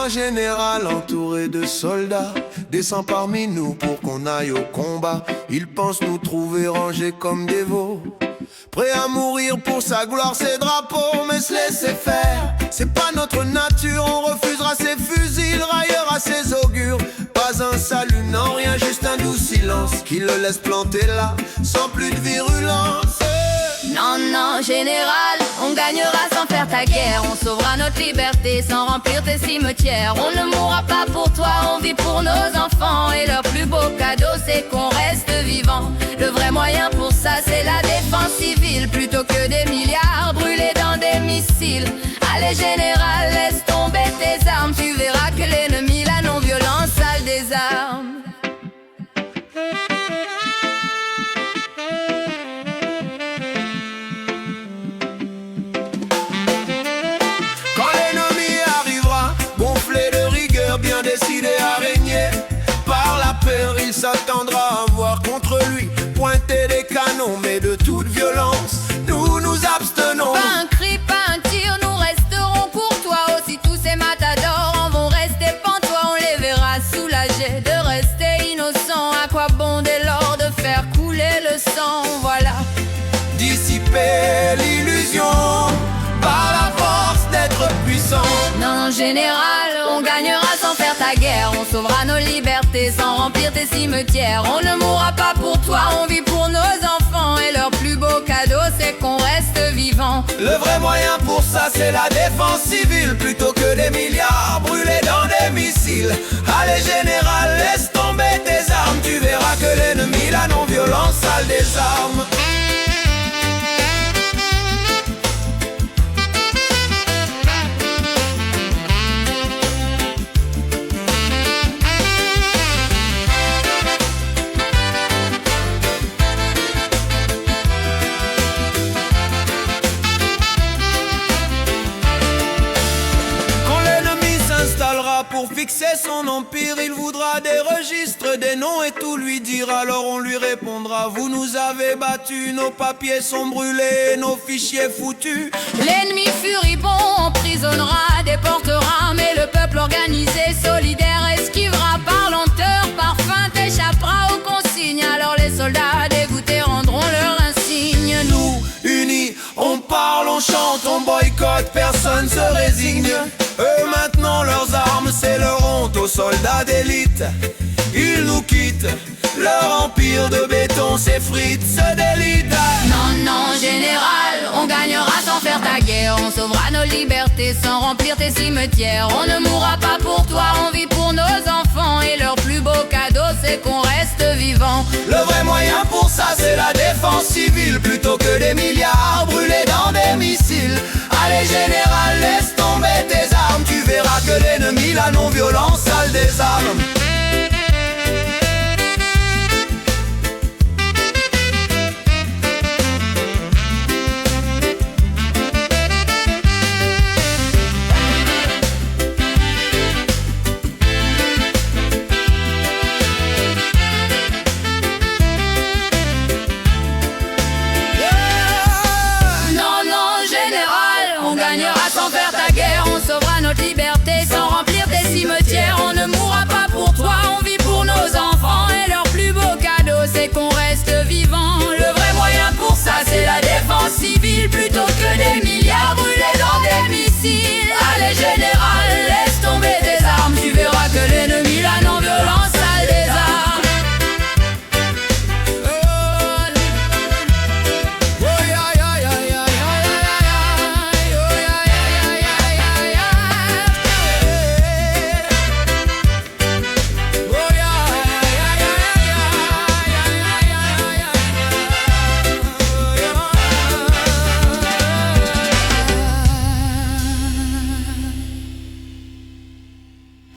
grand général entouré de soldats descend parmi nous pour qu'on aille au combat. Il pense nous trouver rangés comme des veaux, prêts à mourir pour sa gloire, ses drapeaux. Mais se laisser faire, c'est pas notre nature. On refusera ses fusils, raillera ses augures. Pas un salut, non rien, juste un doux silence qui le laisse planter là, sans plus de virulence. Non, non, général, on gagnera sans faire ta guerre. On sauvera notre liberté sans remplir tes cimetières. On ne mourra pas pour toi, on vit pour nos enfants. Et leur plus beau cadeau, c'est qu'on reste vivant. Le vrai moyen pour ça, c'est la défense civile. Plutôt que des milliards brûlés dans des missiles. Allez général, laisse tomber tes armes. Tu verras que l'ennemi, la non-violence, a le désarme. Décidé à régner par la peur, il s'attendra à voir contre lui pointer des canons, mais de toute violence, nous nous abstenons. Pas un cri, pas un tir, nous resterons courtois. Aussi tous ces matadors en vont rester pantois. On les verra soulagés de rester innocents. À quoi bon dès lors de faire couler le sang? Voilà. Dissiper l'illusion par la force d'être puissant. Non, général, on gagnera sans faire ta guerre. On sauvera nos libertés sans remplir tes cimetières. On ne mourra pas pour toi, on vit pour nos enfants. Et leur plus beau cadeau, c'est qu'on reste vivant. Le vrai moyen pour ça, c'est la défense civile. Plutôt que des milliards brûlés dans des missiles. Allez général, laisse tomber tes armes. Tu verras que l'ennemi, la non-violence, a le désarme. Pour fixer son empire, il voudra des registres, des noms et tout lui dire. Alors on lui répondra: vous nous avez battus, nos papiers sont brûlés, nos fichiers foutus. L'ennemi furibond emprisonnera, déportera, mais le peuple organisé, solidaire, esquivera. Par lenteur, par feinte, échappera aux consignes. Alors les soldats dégoûtés rendront leur insigne. Nous, unis, on parle, on chante, on boycotte, personne se résigne. Eux maintenant leurs armes, c'est leur honte aux soldats d'élite. Ils nous quittent, leur empire de béton s'effrite, se délite. Non, non, général, on gagnera sans faire ta guerre. On sauvera nos libertés sans remplir tes cimetières. On ne mourra pas pour toi, on vit pour nos enfants. Et leur plus beau cadeau, c'est qu'on reste vivant. Le vrai moyen pour ça, c'est la défense civile. Plutôt que des milliards brûlés dans des missiles. Allez général, laisse tomber tes armes. Tu verras que l'ennemi, la non-violence, a le désarme.